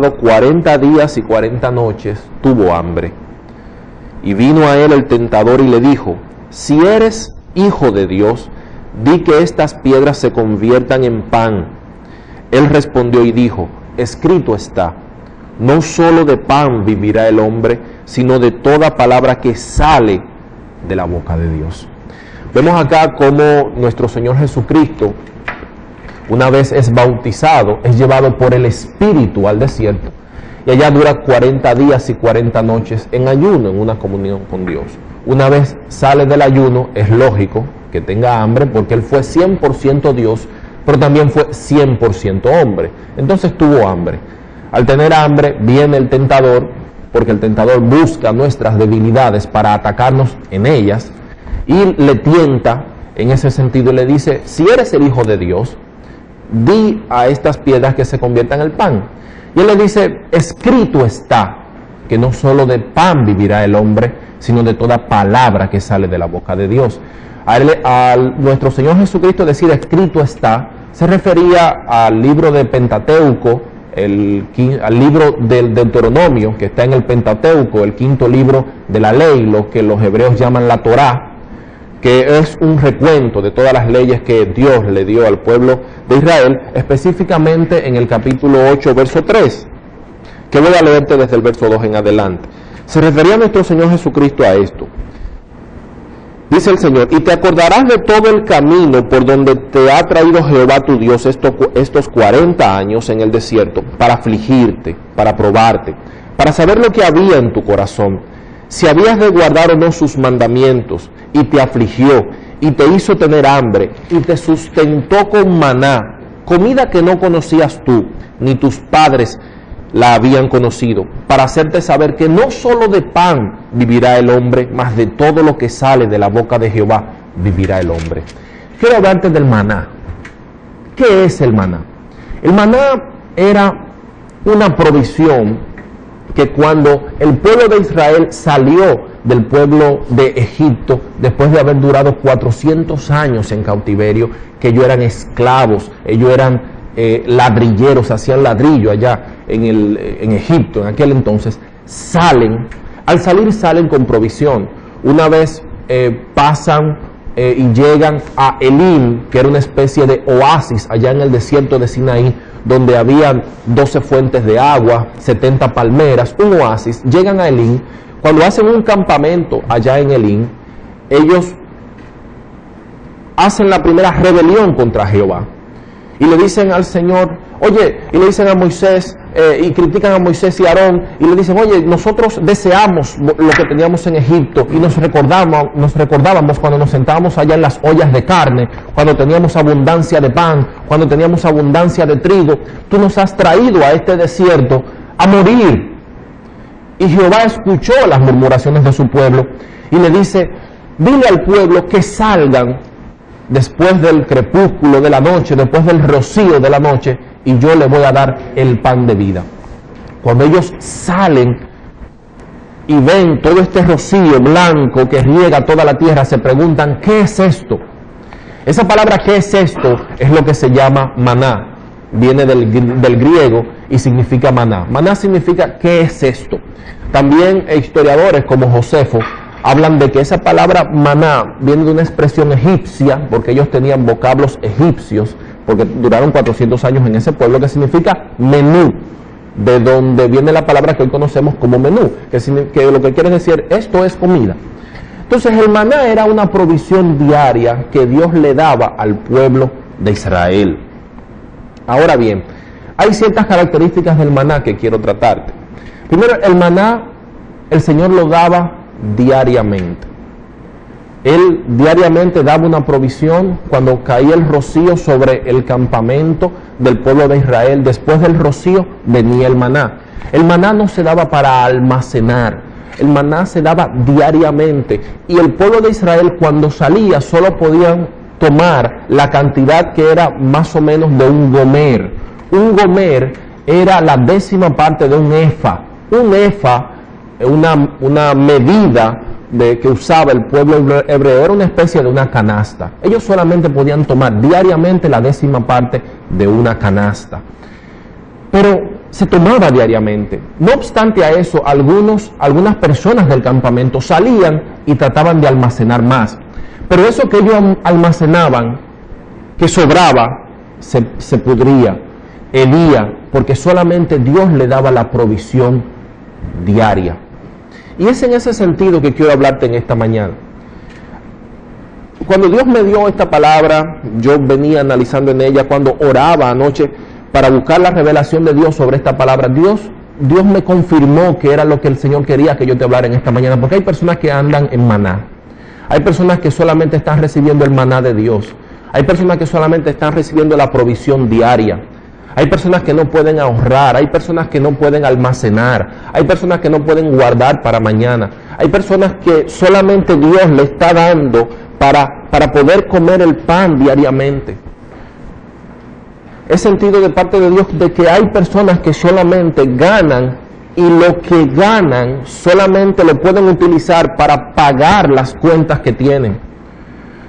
40 días y 40 noches, tuvo hambre. Y vino a él el tentador y le dijo: si eres hijo de Dios, di que estas piedras se conviertan en pan. Él respondió y dijo: escrito está, no solo de pan vivirá el hombre, sino de toda palabra que sale de la boca de Dios. Vemos acá cómo nuestro Señor Jesucristo, una vez es bautizado, es llevado por el Espíritu al desierto, y allá dura 40 días y 40 noches en ayuno, en una comunión con Dios. Una vez sale del ayuno, es lógico que tenga hambre, porque Él fue 100% Dios, pero también fue 100% hombre. Entonces tuvo hambre. Al tener hambre, viene el tentador, porque el tentador busca nuestras debilidades para atacarnos en ellas, y le tienta en ese sentido y le dice: si eres el Hijo de Dios, di a estas piedras que se conviertan en pan. Y él le dice: escrito está, que no solo de pan vivirá el hombre, sino de toda palabra que sale de la boca de Dios. A nuestro Señor Jesucristo decir escrito está, se refería al libro de Pentateuco, al libro del Deuteronomio, que está en el Pentateuco, el quinto libro de la ley, lo que los hebreos llaman la Torá, que es un recuento de todas las leyes que Dios le dio al pueblo de Israel, específicamente en el capítulo 8, verso 3, que voy a leerte desde el verso 2 en adelante. Se refería a nuestro Señor Jesucristo a esto. Dice el Señor: y te acordarás de todo el camino por donde te ha traído Jehová tu Dios estos 40 años en el desierto, para afligirte, para probarte, para saber lo que había en tu corazón, si habías de guardar o no sus mandamientos, y te afligió, y te hizo tener hambre, y te sustentó con maná, comida que no conocías tú, ni tus padres la habían conocido, para hacerte saber que no solo de pan vivirá el hombre, mas de todo lo que sale de la boca de Jehová vivirá el hombre. Quiero hablarte del maná. ¿Qué es el maná? El maná era una provisión que cuando el pueblo de Israel salió del pueblo de Egipto, después de haber durado 400 años en cautiverio, que ellos eran esclavos, ellos eran ladrilleros, hacían ladrillo allá en Egipto, en aquel entonces, al salir salen con provisión. Una vez pasan y llegan a Elim, que era una especie de oasis allá en el desierto de Sinaí, donde habían 12 fuentes de agua, 70 palmeras, un oasis. Llegan a Elim. Cuando hacen un campamento allá en Elim, ellos hacen la primera rebelión contra Jehová. Y le dicen al Señor, oye, y le dicen a Moisés, y critican a Moisés y a Aarón, y le dicen: oye, nosotros deseamos lo que teníamos en Egipto, y nos recordábamos cuando nos sentábamos allá en las ollas de carne, cuando teníamos abundancia de pan, cuando teníamos abundancia de trigo. Tú nos has traído a este desierto a morir. Y Jehová escuchó las murmuraciones de su pueblo, y le dice: dile al pueblo que salgan después del crepúsculo de la noche, después del rocío de la noche, y yo le voy a dar el pan de vida. Cuando ellos salen y ven todo este rocío blanco que riega toda la tierra, se preguntan: ¿qué es esto? Esa palabra ¿qué es esto? Es lo que se llama maná. Viene del griego y significa maná. Maná significa ¿qué es esto? También historiadores como Josefo hablan de que esa palabra maná viene de una expresión egipcia, porque ellos tenían vocablos egipcios, porque duraron 400 años en ese pueblo, que significa menú, de donde viene la palabra que hoy conocemos como menú, que lo que quiere decir esto es comida. Entonces el maná era una provisión diaria que Dios le daba al pueblo de Israel. Ahora bien, hay ciertas características del maná que quiero tratarte. Primero, el maná, el Señor lo daba diariamente. Él diariamente daba una provisión cuando caía el rocío sobre el campamento del pueblo de Israel. Después del rocío venía el maná. El maná no se daba para almacenar, el maná se daba diariamente, y el pueblo de Israel cuando salía solo podían tomar la cantidad que era más o menos de un gomer. Un gomer era la 10ª parte de un efa. Un efa, una medida que usaba el pueblo hebreo, era una especie de una canasta. Ellos solamente podían tomar diariamente la 10ª parte de una canasta. Pero se tomaba diariamente. No obstante a eso, algunas personas del campamento salían y trataban de almacenar más. Pero eso que ellos almacenaban, que sobraba, se pudría, hedía, porque solamente Dios le daba la provisión diaria. Y es en ese sentido que quiero hablarte en esta mañana. Cuando Dios me dio esta palabra, yo venía analizando en ella, cuando oraba anoche para buscar la revelación de Dios sobre esta palabra, Dios me confirmó que era lo que el Señor quería que yo te hablara en esta mañana, porque hay personas que andan en maná, hay personas que solamente están recibiendo el maná de Dios, hay personas que solamente están recibiendo la provisión diaria, hay personas que no pueden ahorrar, hay personas que no pueden almacenar, hay personas que no pueden guardar para mañana, hay personas que solamente Dios le está dando para poder comer el pan diariamente. He sentido de parte de Dios de que hay personas que solamente ganan y lo que ganan solamente lo pueden utilizar para pagar las cuentas que tienen.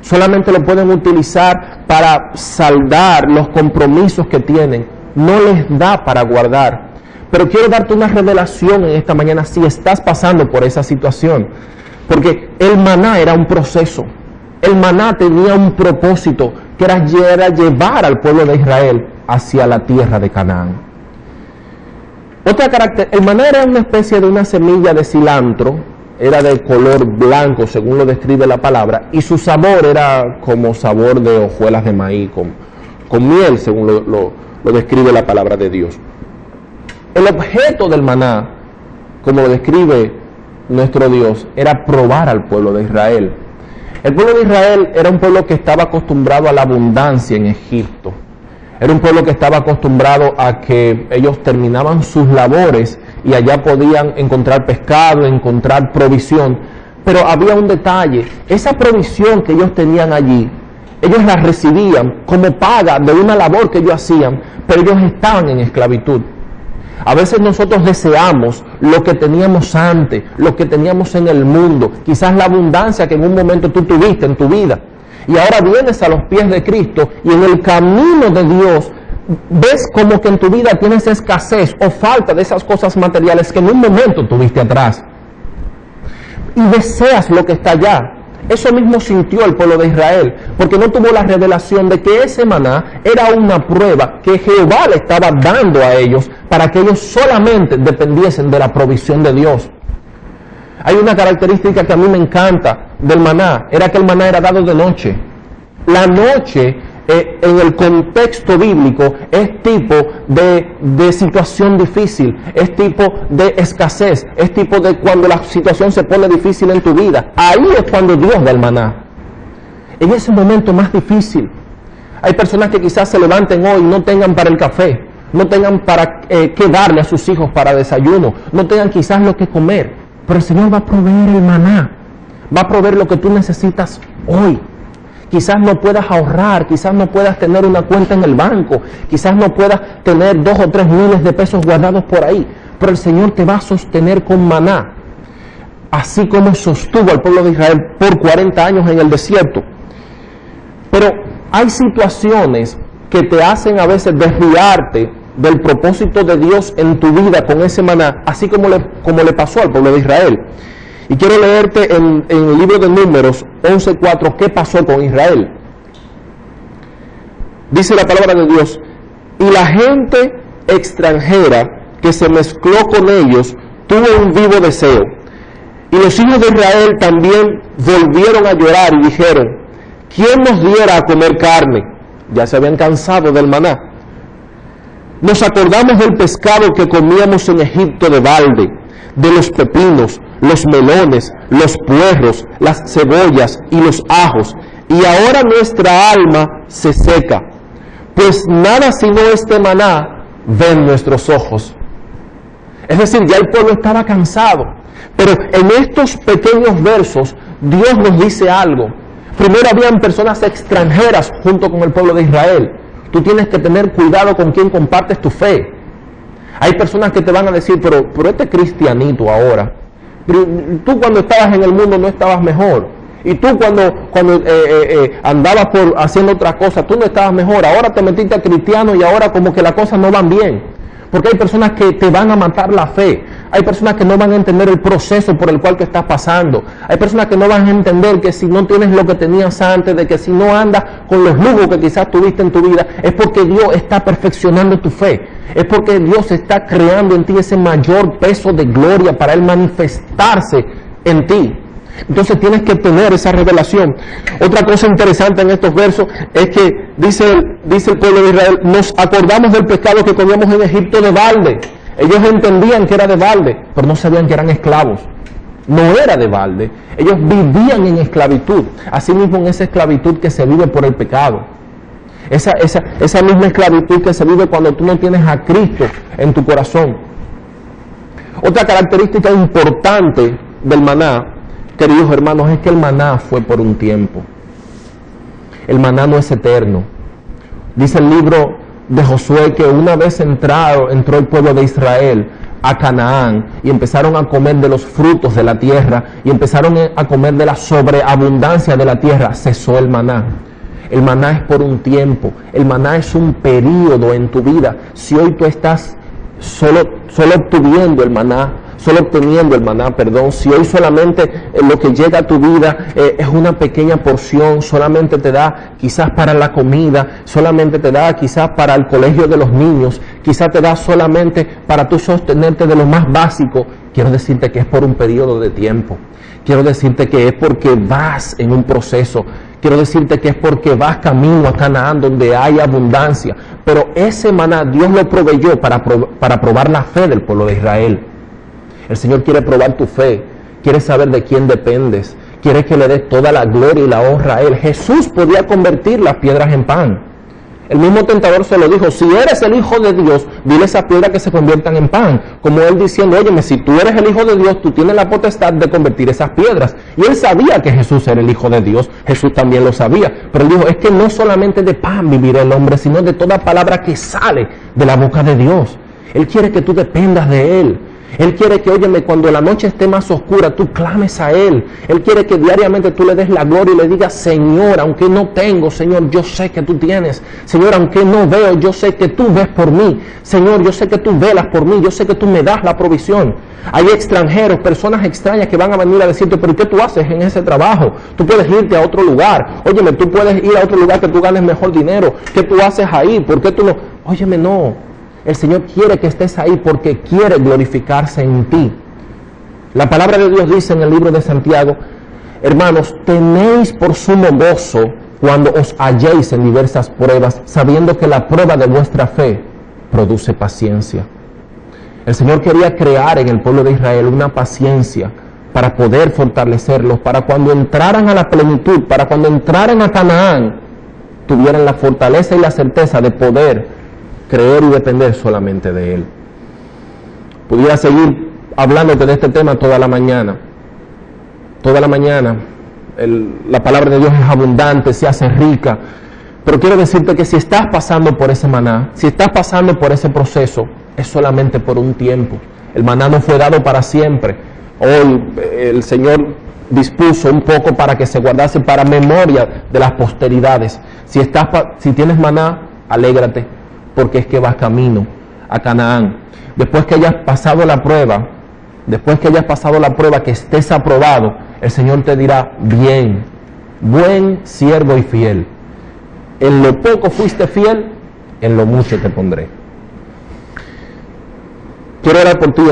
Solamente lo pueden utilizar para saldar los compromisos que tienen. No les da para guardar. Pero quiero darte una revelación en esta mañana si estás pasando por esa situación. Porque el maná era un proceso. El maná tenía un propósito, que era llevar al pueblo de Israel hacia la tierra de Canaán. El maná era una especie de una semilla de cilantro, era de color blanco, según lo describe la palabra, y su sabor era como sabor de hojuelas de maíz, con miel, según lo describe la palabra de Dios. El objeto del maná, como lo describe nuestro Dios, era probar al pueblo de Israel. El pueblo de Israel era un pueblo que estaba acostumbrado a la abundancia en Egipto. Era un pueblo que estaba acostumbrado a que ellos terminaban sus labores y allá podían encontrar pescado, encontrar provisión. Pero había un detalle, esa provisión que ellos tenían allí, ellos la recibían como paga de una labor que ellos hacían, pero ellos estaban en esclavitud. A veces nosotros deseamos lo que teníamos antes, lo que teníamos en el mundo, quizás la abundancia que en un momento tú tuviste en tu vida. Y ahora vienes a los pies de Cristo y en el camino de Dios ves como que en tu vida tienes escasez o falta de esas cosas materiales que en un momento tuviste atrás. Y deseas lo que está allá. Eso mismo sintió el pueblo de Israel, porque no tuvo la revelación de que ese maná era una prueba que Jehová le estaba dando a ellos para que ellos solamente dependiesen de la provisión de Dios. Hay una característica que a mí me encanta del maná, era que el maná era dado de noche. La noche, en el contexto bíblico, es tipo de situación difícil, es tipo de escasez, es tipo de cuando la situación se pone difícil en tu vida. Ahí es cuando Dios da el maná. En ese momento más difícil. Hay personas que quizás se levanten hoy y no tengan para el café, no tengan para qué darle a sus hijos para desayuno, no tengan quizás lo que comer. Pero el Señor va a proveer el maná, va a proveer lo que tú necesitas hoy. Quizás no puedas ahorrar, quizás no puedas tener una cuenta en el banco, quizás no puedas tener 2 o 3 miles de pesos guardados por ahí, pero el Señor te va a sostener con maná, así como sostuvo al pueblo de Israel por 40 años en el desierto. Pero hay situaciones que te hacen a veces desviarte del propósito de Dios en tu vida con ese maná, así como le pasó al pueblo de Israel. Y quiero leerte en el libro de Números 11:4 qué pasó con Israel. Dice la palabra de Dios: y la gente extranjera que se mezcló con ellos tuvo un vivo deseo. Y los hijos de Israel también volvieron a llorar y dijeron: ¿quién nos diera a comer carne? Ya se habían cansado del maná. Nos acordamos del pescado que comíamos en Egipto de balde, de los pepinos, los melones, los puerros, las cebollas y los ajos, y ahora nuestra alma se seca, pues nada sino este maná ven nuestros ojos. Es decir, ya el pueblo estaba cansado, pero en estos pequeños versos Dios nos dice algo. Primero habían personas extranjeras junto con el pueblo de Israel. Tú tienes que tener cuidado con quién compartes tu fe. Hay personas que te van a decir, pero este cristianito ahora, tú cuando estabas en el mundo no estabas mejor. Y tú cuando andabas haciendo otra cosa, tú no estabas mejor. Ahora te metiste a cristiano y ahora como que las cosas no van bien. porque hay personas que te van a matar la fe, hay personas que no van a entender el proceso por el cual tú estás pasando, hay personas que no van a entender que si no tienes lo que tenías antes, de que si no andas con los lujos que quizás tuviste en tu vida, es porque Dios está perfeccionando tu fe, es porque Dios está creando en ti ese mayor peso de gloria para Él manifestarse en ti. Entonces tienes que tener esa revelación. Otra cosa interesante en estos versos es que dice el pueblo de Israel: nos acordamos del pecado que comíamos en Egipto de balde. Ellos entendían que era de balde, pero no sabían que eran esclavos. No era de balde. Ellos vivían en esclavitud, así mismo en esa esclavitud que se vive por el pecado. Esa misma esclavitud que se vive cuando tú no tienes a Cristo en tu corazón. Otra característica importante del maná, queridos hermanos, es que el maná fue por un tiempo. El maná no es eterno. Dice el libro de Josué que una vez entró el pueblo de Israel a Canaán y empezaron a comer de los frutos de la tierra y empezaron a comer de la sobreabundancia de la tierra, cesó el maná. El maná es por un tiempo. El maná es un periodo en tu vida. Si hoy tú estás solo obteniendo el maná, si hoy solamente lo que llega a tu vida es una pequeña porción, solamente te da quizás para la comida, solamente te da quizás para el colegio de los niños, quizás te da solamente para tú sostenerte de lo más básico, quiero decirte que es por un periodo de tiempo. Quiero decirte que es porque vas en un proceso. Quiero decirte que es porque vas camino a Canaán donde hay abundancia. Pero ese maná Dios lo proveyó para probar la fe del pueblo de Israel. El Señor quiere probar tu fe, quiere saber de quién dependes, quiere que le des toda la gloria y la honra a Él. Jesús podía convertir las piedras en pan. El mismo tentador se lo dijo: si eres el Hijo de Dios, dile a esas piedras que se conviertan en pan. Como Él diciendo: óyeme, si tú eres el Hijo de Dios, tú tienes la potestad de convertir esas piedras. Y Él sabía que Jesús era el Hijo de Dios, Jesús también lo sabía. Pero Él dijo: es que no solamente de pan vivirá el hombre, sino de toda palabra que sale de la boca de Dios. Él quiere que tú dependas de Él. Él quiere que, óyeme, cuando la noche esté más oscura, tú clames a Él. Él quiere que diariamente tú le des la gloria y le digas: Señor, aunque no tengo, Señor, yo sé que tú tienes. Señor, aunque no veo, yo sé que tú ves por mí. Señor, yo sé que tú velas por mí. Yo sé que tú me das la provisión. Hay extranjeros, personas extrañas que van a venir a decirte: ¿pero qué tú haces en ese trabajo? Tú puedes irte a otro lugar. Óyeme, tú puedes ir a otro lugar que tú ganes mejor dinero. ¿Qué tú haces ahí? ¿Por qué tú no? Óyeme, no. El Señor quiere que estés ahí porque quiere glorificarse en ti. La palabra de Dios dice en el libro de Santiago: hermanos, tenéis por sumo gozo cuando os halléis en diversas pruebas, sabiendo que la prueba de vuestra fe produce paciencia. El Señor quería crear en el pueblo de Israel una paciencia para poder fortalecerlos, para cuando entraran a la plenitud, para cuando entraran a Canaán, tuvieran la fortaleza y la certeza de poder creer y depender solamente de Él. Pudiera seguir hablándote de este tema toda la mañana. Toda la mañana. La palabra de Dios es abundante, se hace rica. Pero quiero decirte que si estás pasando por ese maná, si estás pasando por ese proceso, es solamente por un tiempo. El maná no fue dado para siempre. Hoy el Señor dispuso un poco para que se guardase para memoria de las posteridades. Si tienes maná, alégrate, porque es que vas camino a Canaán. Después que hayas pasado la prueba, que estés aprobado, el Señor te dirá: bien, buen siervo y fiel. En lo poco fuiste fiel, en lo mucho te pondré. Quiero orar por ti.